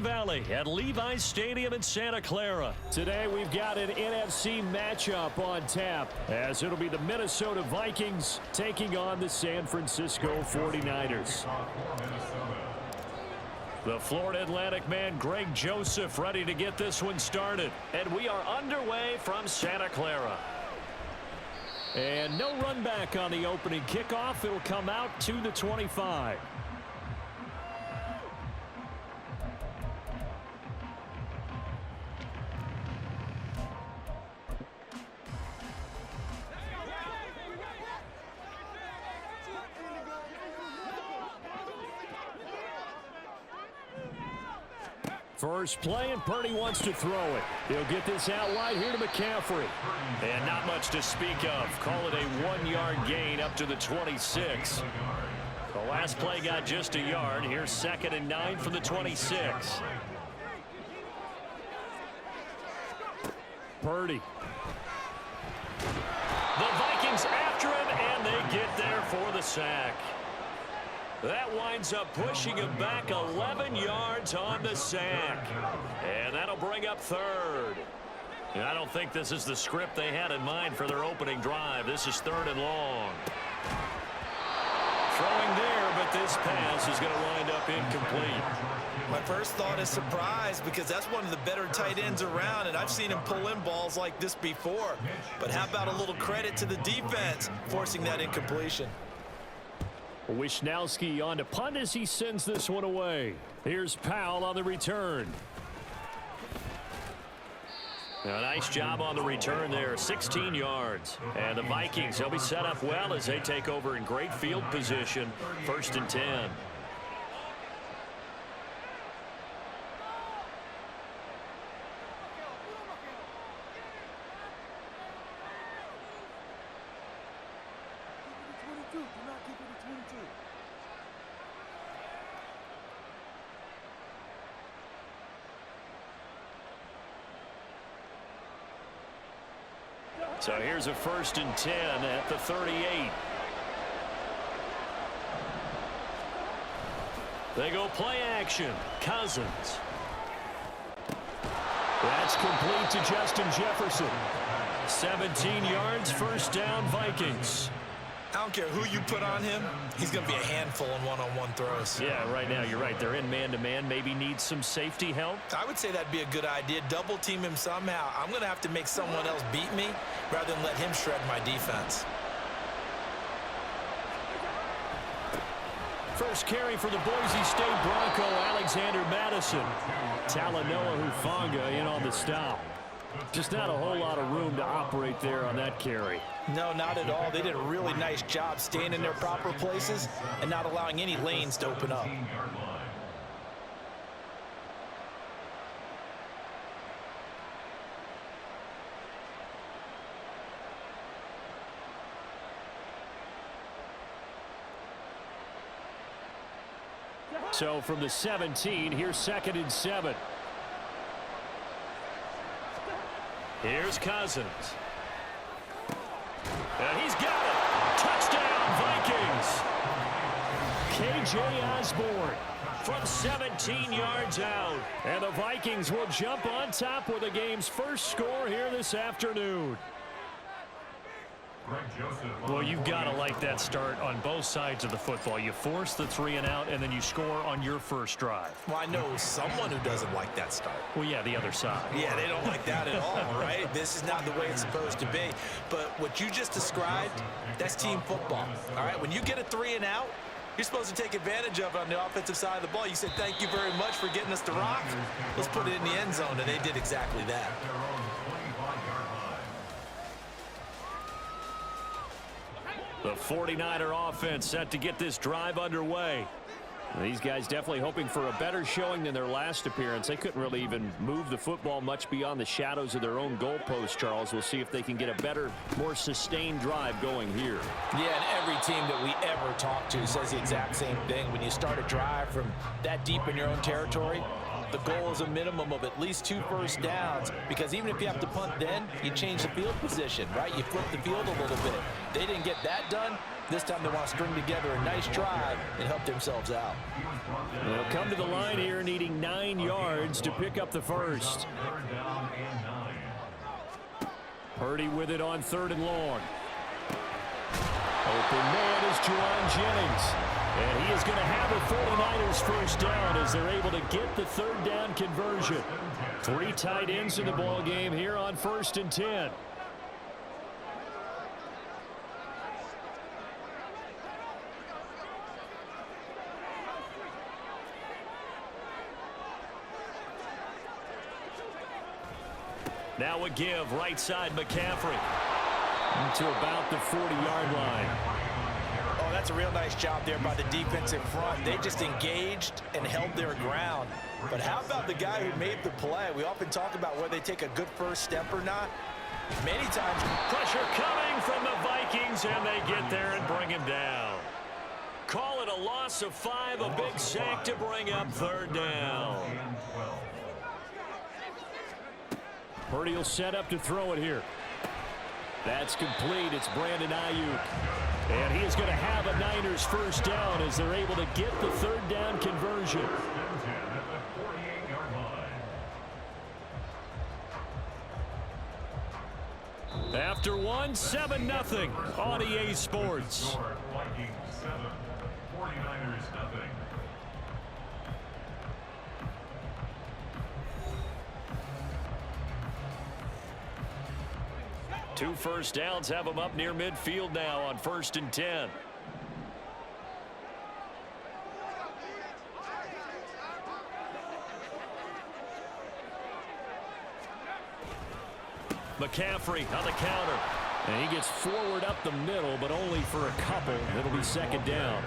Valley at Levi's Stadium in Santa Clara. Today we've got an NFC matchup on tap, as it'll be the Minnesota Vikings taking on the San Francisco 49ers. The Florida Atlantic man Greg Joseph ready to get this one started. And we are underway from Santa Clara. And no run back on the opening kickoff. It'll come out to the 25. First play, and Purdy wants to throw it. He'll get this out wide here to McCaffrey. And not much to speak of. Call it a 1-yard gain up to the 26. The last play got just a yard. Here's 2nd and 9 from the 26. Purdy. The Vikings after him, and they get there for the sack. That winds up pushing him back 11 yards on the sack. And that'll bring up 3rd. And I don't think this is the script they had in mind for their opening drive. This is 3rd and long. Throwing there, but this pass is going to wind up incomplete. My first thought is surprise, because that's one of the better tight ends around, and I've seen him pull in balls like this before. But how about a little credit to the defense forcing that incompletion? Wishnowski on to punt as he sends this one away. Here's Powell on the return. A nice job on the return there, 16 yards. And the Vikings, they'll be set up well as they take over in great field position, 1st and 10. So here's a 1st and 10 at the 38. They go play action. Cousins. That's complete to Justin Jefferson. 17 yards, 1st down, Vikings. I don't care who you put on him, he's going to be a handful in one-on-one throws. Yeah, right now you're right. They're in man-to-man. Maybe need some safety help. I would say that'd be a good idea. Double team him somehow. I'm going to have to make someone else beat me rather than let him shred my defense. First carry for the Boise State Bronco, Alexander Madison. Talanoa Hufanga in on the stop. Just not a whole lot of room to operate there on that carry. No, not at all. They did a really nice job staying in their proper places and not allowing any lanes to open up. So from the 17, here's 2nd and 7. Here's Cousins. And he's got it. Touchdown, Vikings. K.J. Osborne from 17 yards out. And the Vikings will jump on top with the game's first score here this afternoon. Well, you've got to like that start on both sides of the football. You force the 3 and out, and then you score on your first drive. Well, I know someone who doesn't like that start. Well, yeah, the other side. Yeah, they don't like that at all, right? This is not the way it's supposed to be. But what you just described, that's team football, all right? When you get a 3 and out, you're supposed to take advantage of it on the offensive side of the ball. You said, thank you very much for getting us the rock. Let's put it in the end zone, and they did exactly that. The 49er offense set to get this drive underway. These guys definitely hoping for a better showing than their last appearance. They couldn't really even move the football much beyond the shadows of their own goalpost, Charles. We'll see if they can get a better, more sustained drive going here. Yeah, and every team that we ever talk to says the exact same thing. When you start a drive from that deep in your own territory, the goal is a minimum of at least 2 first downs, because even if you have to punt then, you change the field position, right? You flip the field a little bit. They didn't get that done. This time they want to string together a nice drive and help themselves out. They'll come to the line here needing 9 yards to pick up the first. Purdy with it on 3rd and long. Open man is Juwan Jennings. And he is going to have a 49ers first down as they're able to get the 3rd down conversion. 3 tight ends in the ball game here on 1st and 10. Now a give, right side McCaffrey to about the 40-yard line. Oh, that's a real nice job there by the defensive front. They just engaged and held their ground. But how about the guy who made the play? We often talk about whether they take a good first step or not. Many times. Pressure coming from the Vikings, and they get there and bring him down. Call it a loss of 5, a big sack to bring up 3rd down. Purdy will set up to throw it here. That's complete. It's Brandon Ayuk. And he is going to have a Niners first down as they're able to get the 3rd down conversion. After 1, 7-0 on EA Sports. Vikings 7, 49ers nothing. 2 first downs have them up near midfield now on 1st and 10. McCaffrey on the counter. And he gets forward up the middle, but only for a couple. It'll be 2nd down.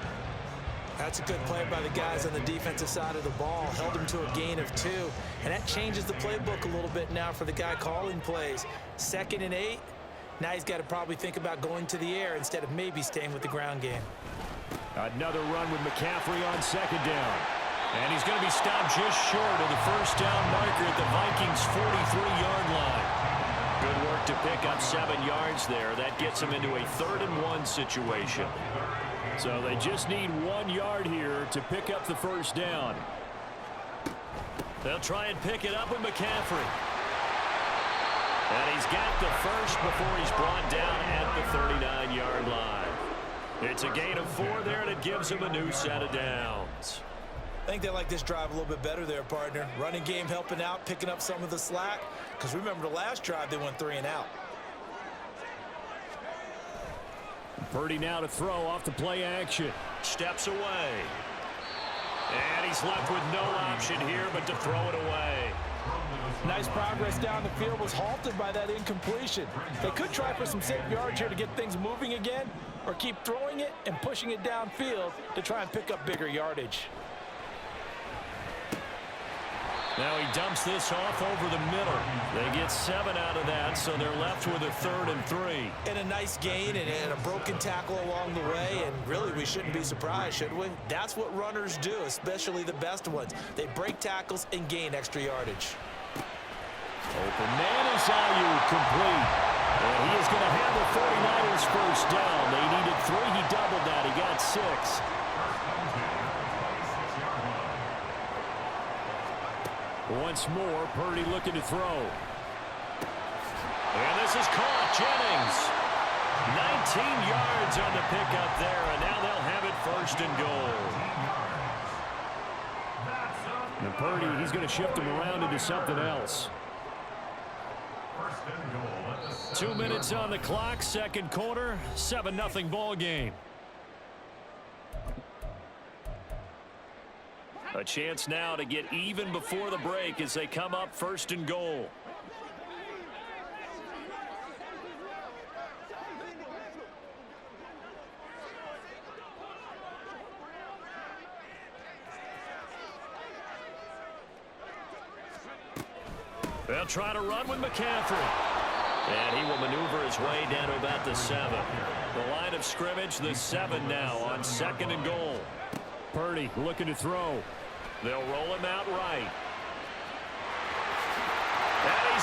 That's a good play by the guys on the defensive side of the ball. Held him to a gain of 2. And that changes the playbook a little bit now for the guy calling plays. 2nd and 8. Now he's got to probably think about going to the air instead of maybe staying with the ground game. Another run with McCaffrey on 2nd down. And he's going to be stopped just short of the first down marker at the Vikings' 43-yard line. Good work to pick up 7 yards there. That gets him into a 3rd and 1 situation. So they just need 1 yard here to pick up the first down. They'll try and pick it up with McCaffrey. And he's got the first before he's brought down at the 39-yard line. It's a gain of 4 there, and it gives him a new set of downs. I think they like this drive a little bit better there, partner. Running game helping out, picking up some of the slack. Because remember the last drive, they went 3 and out. Purdy now to throw off the play action. Steps away. And he's left with no option here but to throw it away. Nice progress down the field, was halted by that incompletion. They could try for some safe yards here to get things moving again, or keep throwing it and pushing it downfield to try and pick up bigger yardage. Now he dumps this off over the middle. They get 7 out of that, so they're left with a 3rd and 3. And a nice gain and a broken tackle along the way, and really we shouldn't be surprised, should we? That's what runners do, especially the best ones. They break tackles and gain extra yardage. Open man is Ayuk, complete. And he is going to have the 49ers first down. They needed 3. He doubled that. He got 6. Once more, Purdy looking to throw. And this is caught. Jennings. 19 yards on the pickup there, and now they'll have it 1st and goal. And Purdy, he's going to shift him around into something else. 2 minutes on the clock, 2nd quarter, 7-0 ball game. A chance now to get even before the break as they come up 1st and goal. They'll try to run with McCaffrey. And he will maneuver his way down to about the 7. The line of scrimmage, the 7 now on 2nd and goal. Purdy looking to throw. They'll roll him out right.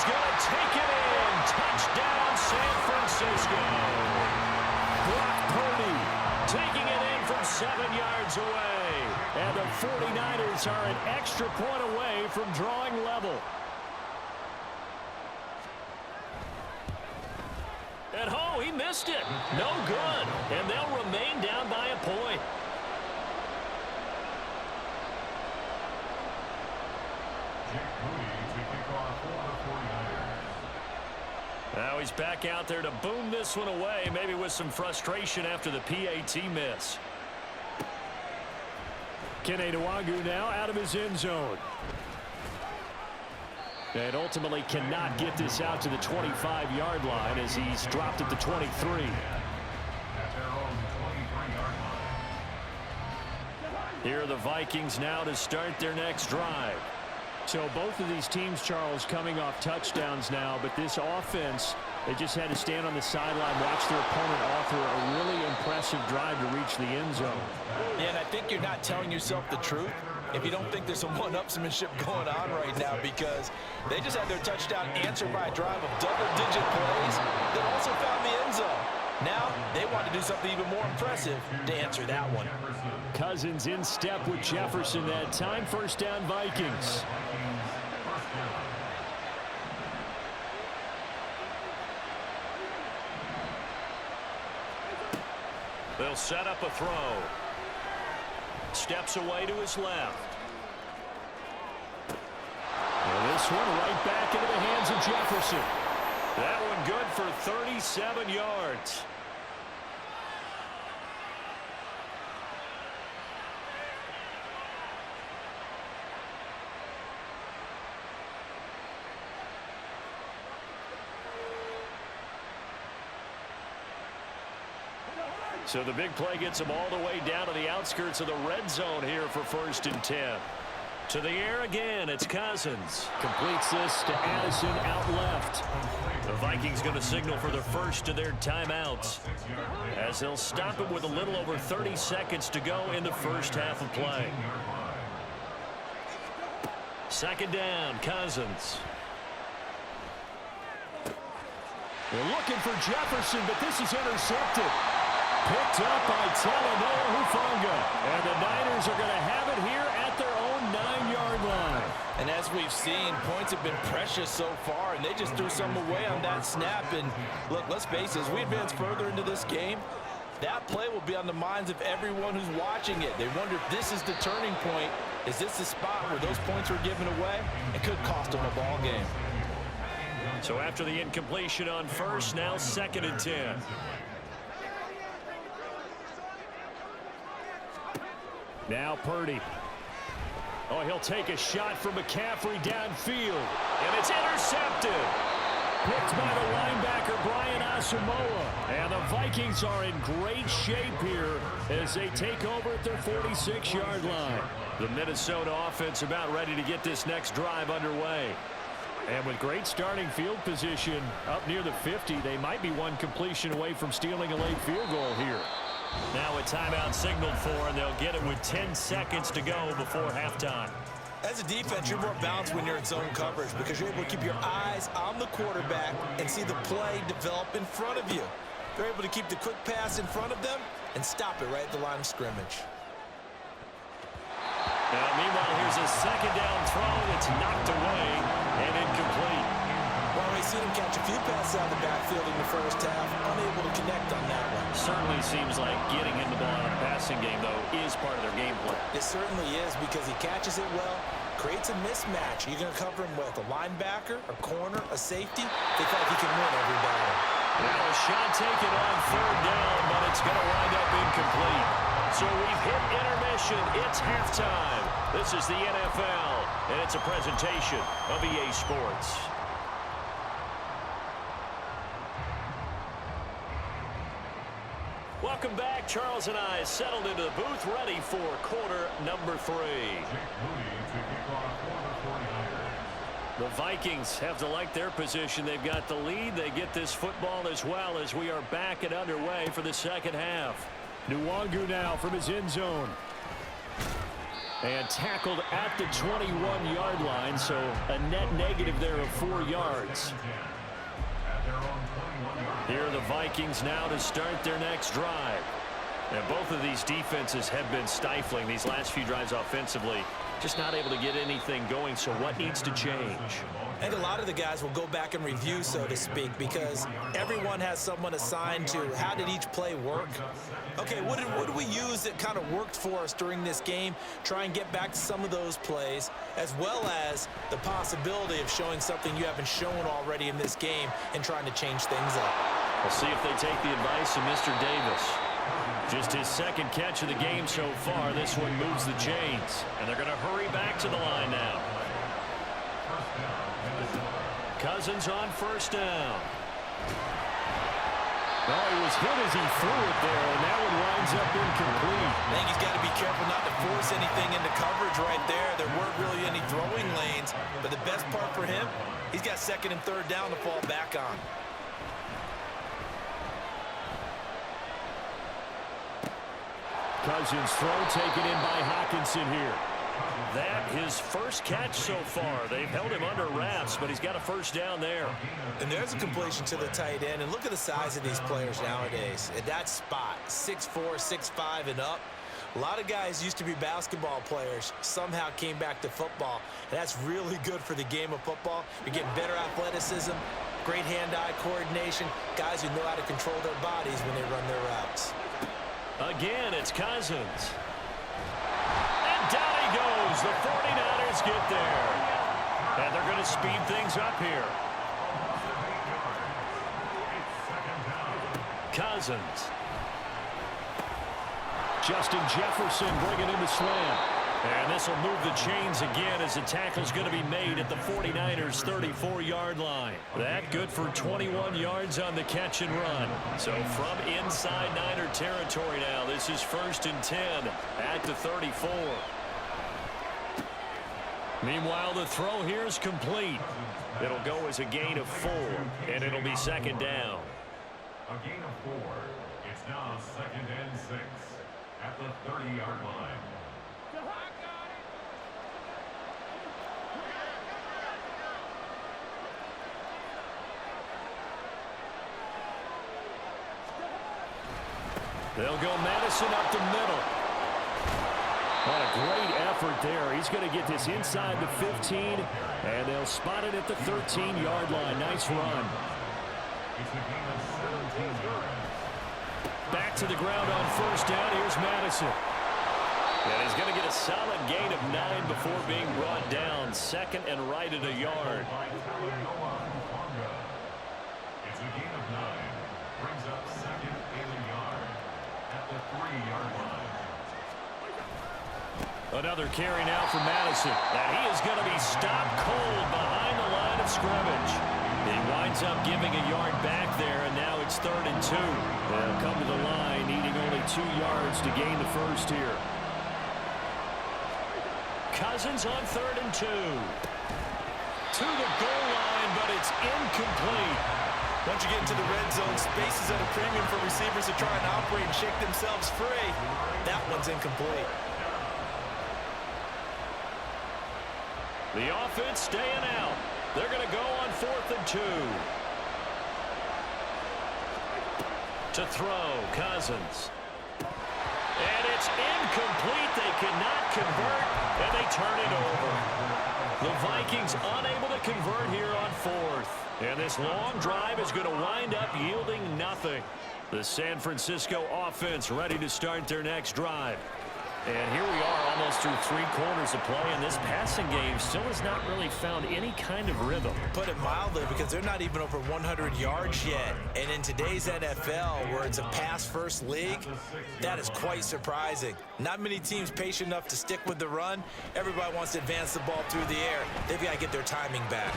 going to take it in. Touchdown, San Francisco. Brock Purdy taking it in from 7 yards away. And the 49ers are an extra point away from drawing level. And oh, he missed it. No good. And they'll remain down by a point. Now he's back out there to boom this one away, maybe with some frustration after the PAT miss. Kenny Nwangu now out of his end zone. And ultimately cannot get this out to the 25-yard line as he's dropped at the 23. Here are the Vikings now to start their next drive. So both of these teams, Charles, coming off touchdowns now, but this offense, they just had to stand on the sideline, watch their opponent offer a really impressive drive to reach the end zone. Yeah, and I think you're not telling yourself the truth if you don't think there's some one-upsmanship going on right now, because they just had their touchdown answered by a drive of double-digit plays that also found the end zone. Now they want to do something even more impressive to answer that one. Cousins in step with Jefferson that time. First down, Vikings. They'll set up a throw. Steps away to his left. And this one right back into the hands of Jefferson. That one good for 37 yards. So the big play gets them all the way down to the outskirts of the red zone here for 1st and 10. To the air again, it's Cousins. Completes this to Addison out left. The Vikings going to signal for the first of their timeouts, as they'll stop it with a little over 30 seconds to go in the first half of play. Second down, Cousins. They're looking for Jefferson, but this is intercepted. Picked up by Talanoa Hufanga. And the Niners are going to have it here at their own 9-yard line. And as we've seen, points have been precious so far, and they just threw some away on that snap. And look, let's face it, as we advance further into this game, that play will be on the minds of everyone who's watching it. They wonder if this is the turning point. Is this the spot where those points were given away? It could cost them a ball game. So after the incompletion on first, now 2nd and 10. Now Purdy. Oh, he'll take a shot from McCaffrey downfield. And it's intercepted. Picked by the linebacker, Brian Asamoah. And the Vikings are in great shape here as they take over at their 46-yard line. The Minnesota offense about ready to get this next drive underway. And with great starting field position up near the 50, they might be one completion away from stealing a late field goal here. Now a timeout signaled for, and they'll get it with 10 seconds to go before halftime. As a defense, you're more balanced when you're in zone coverage because you're able to keep your eyes on the quarterback and see the play develop in front of you. They're able to keep the quick pass in front of them and stop it right at the line of scrimmage. Now, meanwhile, here's a second down throw that's knocked away and incomplete. Well, we've seen him catch a few passes out of the backfield in the first half, unable to connect on that one. Certainly seems like getting him the ball in a passing game, though, is part of their game plan. It certainly is because he catches it well, creates a mismatch. You're going to cover him with a linebacker, a corner, a safety. They feel like he can win every battle. Now a shot taken on 3rd down, but it's going to wind up incomplete. So we've hit intermission. It's halftime. This is the NFL, and it's a presentation of EA Sports. Welcome back. Charles and I settled into the booth, ready for quarter number 3. The Vikings have to like their position. They've got the lead. They get this football as well as we are back and underway for the second half. Nwangu now from his end zone. And tackled at the 21-yard line, so a net negative there of 4 yards. Here are the Vikings now to start their next drive. And both of these defenses have been stifling these last few drives offensively. Just not able to get anything going, so what needs to change? And a lot of the guys will go back and review, so to speak, because everyone has someone assigned to how did each play work. Okay, what did we use that kind of worked for us during this game? Try and get back to some of those plays, as well as the possibility of showing something you haven't shown already in this game and trying to change things up. We'll see if they take the advice of Mr. Davis. Just his second catch of the game so far. This one moves the chains, and they're going to hurry back to the line now. Cousins on first down. Oh, he was hit as he threw it there, and that one winds up incomplete. I think he's got to be careful not to force anything into coverage right there. There weren't really any throwing lanes, but the best part for him, he's got second and third down to fall back on. Cousins' throw taken in by Hawkinson here. That his first catch so far. They've held him under wraps, but he's got a first down there. And there's a completion to the tight end. And look at the size of these players nowadays. At that spot, 6'4", 6'5", and up. A lot of guys used to be basketball players, somehow came back to football. And that's really good for the game of football. You're getting better athleticism, great hand-eye coordination, guys who know how to control their bodies when they run their routes. Again, it's Cousins. And down he goes. The 49ers get there. And they're going to speed things up here. Cousins. Justin Jefferson bringing in the slam. And this will move the chains again as the tackle's going to be made at the 49ers' 34-yard line. That good for 21 yards on the catch and run. So from inside Niner territory now, this is 1st and 10 at the 34. Meanwhile, the throw here is complete. It'll go as a gain of 4, and it'll be 2nd down. A gain of 4. It's now 2nd and 6 at the 30-yard line. They'll go Madison up the middle. What a great effort there. He's going to get this inside the 15, and they'll spot it at the 13-yard line. Nice run. Back to the ground on first down. Here's Madison. And he's going to get a solid gain of 9 before being brought down. 2nd and right at a yard. It's a gain of 9. Brings up 2nd and a yard at the 3-yard line. Another carry now for Madison. And he is going to be stopped cold behind the line of scrimmage. He winds up giving a yard back there, and now it's 3rd and 2. They'll come to the line, needing only 2 yards to gain the first here. Cousins on 3rd and 2. To the goal line, but it's incomplete. Once you get into the red zone, space is at a premium for receivers to try and operate and shake themselves free. That one's incomplete. The offense staying out. They're going to go on 4th and 2. To throw, Cousins. And it's incomplete. They cannot convert, and they turn it over. The Vikings unable to convert here on 4th. And this long drive is going to wind up yielding nothing. The San Francisco offense ready to start their next drive. And here we are almost through 3 quarters of play, and this passing game still has not really found any kind of rhythm. Put it mildly, because they're not even over 100 yards yet. And in today's NFL, where it's a pass-first league, that is quite surprising. Not many teams patient enough to stick with the run. Everybody wants to advance the ball through the air. They've got to get their timing back.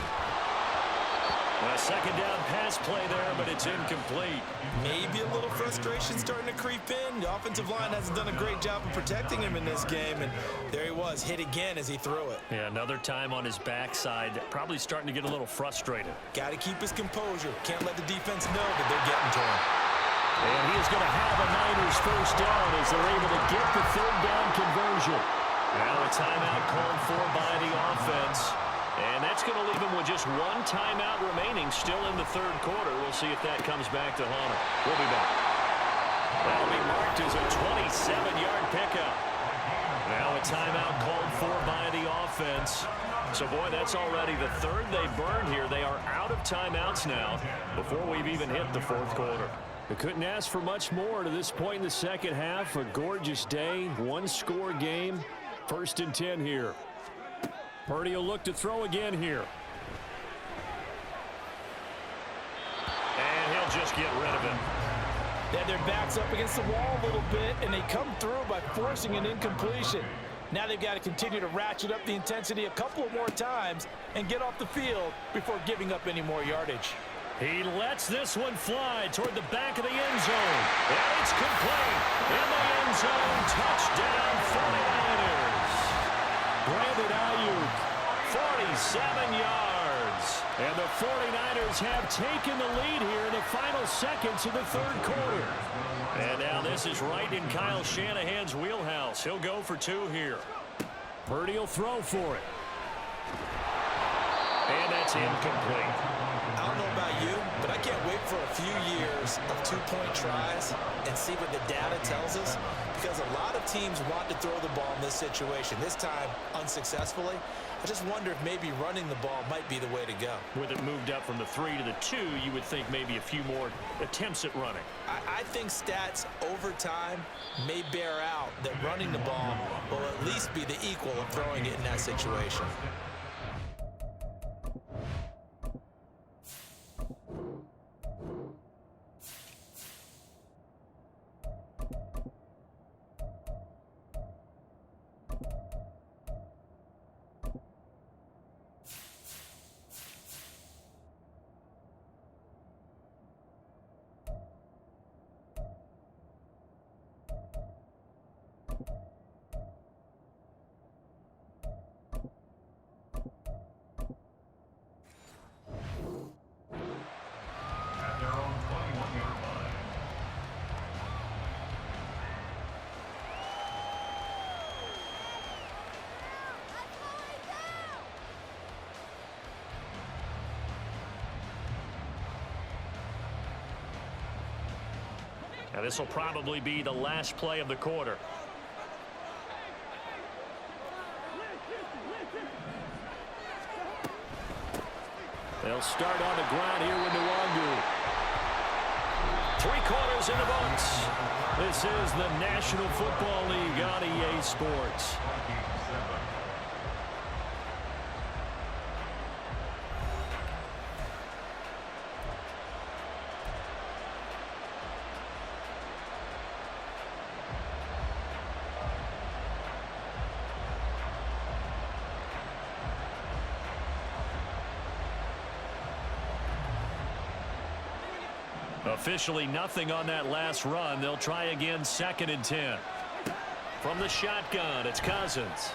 A 2nd down pass play there, but it's incomplete. Maybe a little frustration starting to creep in. The offensive line hasn't done a great job of protecting him in this game, and there he was, hit again as he threw it. Yeah, another time on his backside, probably starting to get a little frustrated. Got to keep his composure. Can't let the defense know that they're getting to him. And he is going to have a Niners first down as they're able to get the 3rd down conversion. Now a timeout called for by the offense. And that's going to leave him with just one timeout remaining still in the third quarter. We'll see if that comes back to haunt him. We'll be back. That'll be marked as a 27-yard pickup. Now a timeout called for by the offense. So, boy, that's already the third they burned here. They are out of timeouts now before we've even hit the fourth quarter. They couldn't ask for much more to this point in the second half. A gorgeous day, one-score game. 1st and 10 here. Purdy will look to throw again here. And he'll just get rid of it. They had their backs up against the wall a little bit, and they come through by forcing an incompletion. Now they've got to continue to ratchet up the intensity a couple of more times and get off the field before giving up any more yardage. He lets this one fly toward the back of the end zone. And it's complete. In the end zone, touchdown 49ers. Brandon Ayuk, 47 yards. And the 49ers have taken the lead here in the final seconds of the third quarter. And now this is right in Kyle Shanahan's wheelhouse. He'll go for 2 here. Purdy will throw for it. And that's incomplete. I don't know about you, but I can't wait for a few years of two-point tries and see what the data tells us, because a lot of teams want to throw the ball in this situation, this time unsuccessfully. I just wonder if maybe running the ball might be the way to go. With it moved up from the 3 to the 2, you would think maybe a few more attempts at running. I think stats over time may bear out that running the ball will at least be the equal of throwing it in that situation. Now this will probably be the last play of the quarter. They'll start on the ground here with Nwangu. 3 quarters in the books. This is the National Football League on EA Sports. Officially nothing on that last run. They'll try again 2nd and 10. From the shotgun, it's Cousins.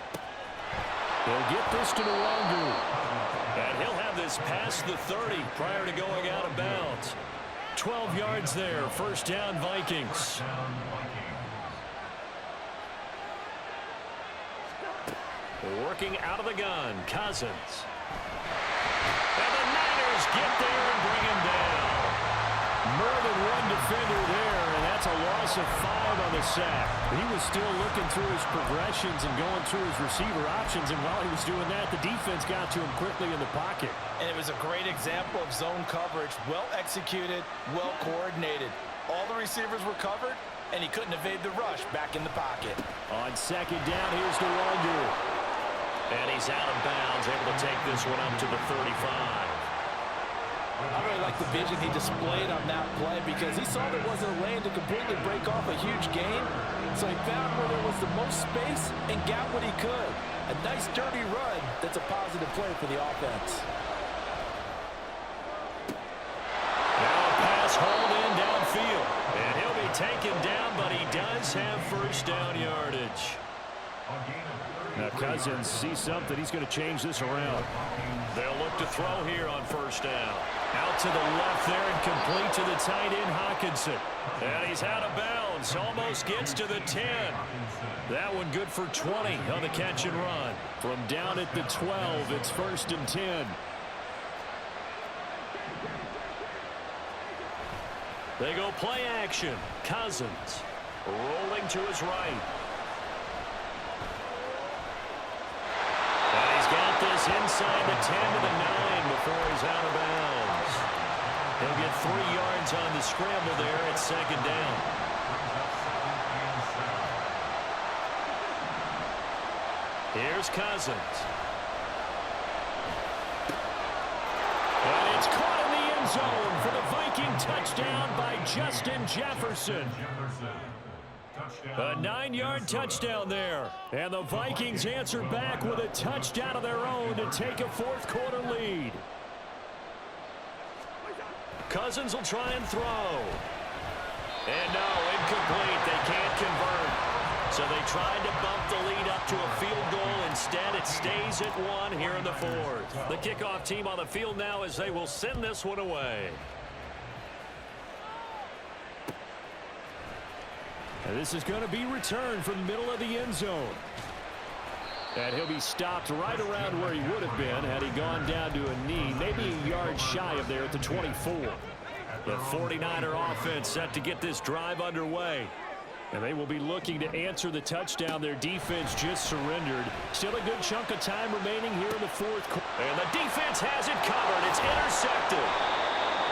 They'll get this to Nwangu. And he'll have this past the 30 prior to going out of bounds. 12 yards there. 1st down, Vikings. Working out of the gun, Cousins. And the Niners get there and bring him down. More than one defender there, and that's a loss of 5 on the sack. He was still looking through his progressions and going through his receiver options, and while he was doing that, the defense got to him quickly in the pocket. And it was a great example of zone coverage, well executed, well coordinated. All the receivers were covered, and he couldn't evade the rush back in the pocket. On 2nd down, here's Nwangu. And he's out of bounds, able to take this one up to the 35. I really like the vision he displayed on that play because he saw there wasn't a lane to completely break off a huge gain. So he found where there was the most space and got what he could. A nice dirty run that's a positive play for the offense. Now a pass hauled in downfield. And he'll be taken down, but he does have 1st down yardage. Now Cousins sees something. He's going to change this around. They'll look to throw here on 1st down. Out to the left there and complete to the tight end, Hawkinson. And he's out of bounds. Almost gets to the 10. That one good for 20 on the catch and run. From down at the 12, it's 1st and 10. They go play action. Cousins rolling to his right. And he's got this inside the 10 to the 9 before he's out of bounds. He'll get 3 yards on the scramble there at 2nd down. Here's Cousins. And it's caught in the end zone for the Viking touchdown by Justin Jefferson. A 9-yard touchdown there. And the Vikings answer back with a touchdown of their own to take a 4th quarter lead. Cousins will try and throw. And no, incomplete. They can't convert. So they tried to bump the lead up to a field goal. Instead, it stays at 1 here in the 4th. The kickoff team on the field now as they will send this one away. And this is going to be returned from the middle of the end zone. And he'll be stopped right around where he would have been had he gone down to a knee, maybe a yard shy of there at the 24. The 49er offense set to get this drive underway. And they will be looking to answer the touchdown their defense just surrendered. Still a good chunk of time remaining here in the 4th quarter. And the defense has it covered. It's intercepted.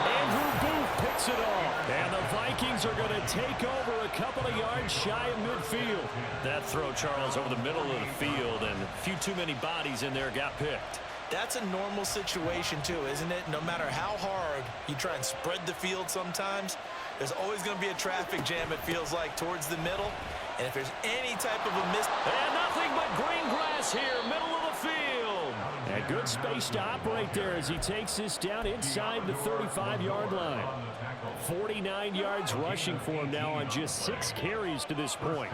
Andrew Booth picks it off. And the Vikings are going to take over a couple of yards shy of midfield. That throw, Charles, over the middle of the field, and a few too many bodies in there got picked. That's a normal situation, too, isn't it? No matter how hard you try and spread the field sometimes, there's always going to be a traffic jam, it feels like, towards the middle. And if there's any type of a miss... And nothing but green grass here, middle of the field. And good space to operate there as he takes this down inside the 35-yard line. 49 yards rushing for him now on just 6 carries to this point.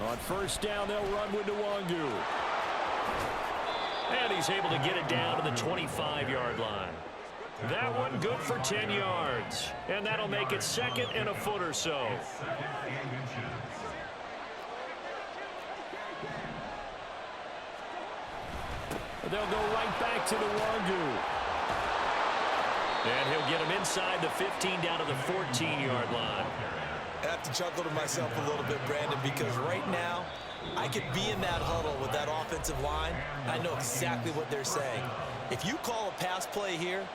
On 1st down, they'll run with Nwangu. And he's able to get it down to the 25-yard line. That one good for 10 yards. And that'll make it 2nd and a foot or so. They'll go right back to the Nwangu. And he'll get him inside the 15 down to the 14-yard line. I have to chuckle to myself a little bit, Brandon, because right now I could be in that huddle with that offensive line. I know exactly what they're saying. If you call a pass play here,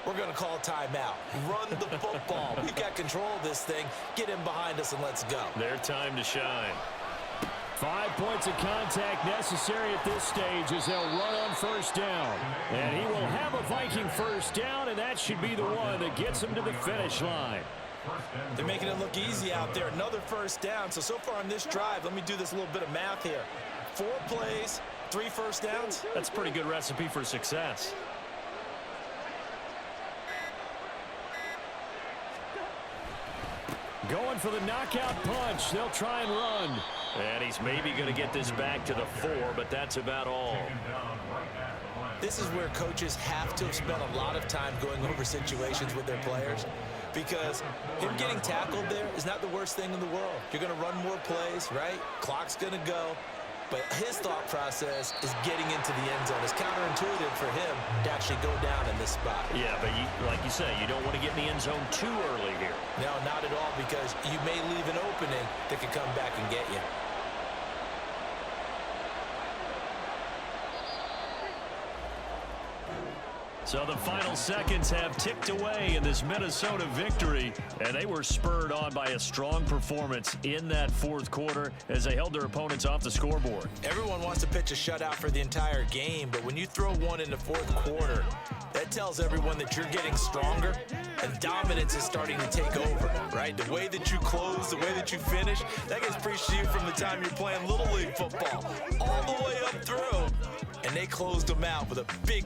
we're going to call a timeout. Run the football. We've got control of this thing. Get in behind us and let's go. Their time to shine. 5 points of contact necessary at this stage as they'll run on 1st down. And he will have a Viking 1st down, and that should be the one that gets him to the finish line. They're making it look easy out there. Another 1st down. So far on this drive, let me do this little bit of math here. 4 plays, 3 1st downs. That's a pretty good recipe for success. Going for the knockout punch. They'll try and run. And he's maybe going to get this back to the 4, but that's about all. This is where coaches have to have spent a lot of time going over situations with their players, because him getting tackled there is not the worst thing in the world. You're going to run more plays, right? Clock's going to go. But his thought process is getting into the end zone. It's counterintuitive for him to actually go down in this spot. Yeah, but like you say, you don't want to get in the end zone too early here. No, not at all, because you may leave an opening that could come back and get you. So the final seconds have ticked away in this Minnesota victory, and they were spurred on by a strong performance in that 4th quarter as they held their opponents off the scoreboard. Everyone wants to pitch a shutout for the entire game, but when you throw one in the 4th quarter, that tells everyone that you're getting stronger and dominance is starting to take over, right? The way that you close, the way that you finish, that gets preached to you from the time you're playing Little League football all the way up through, and they closed them out with a big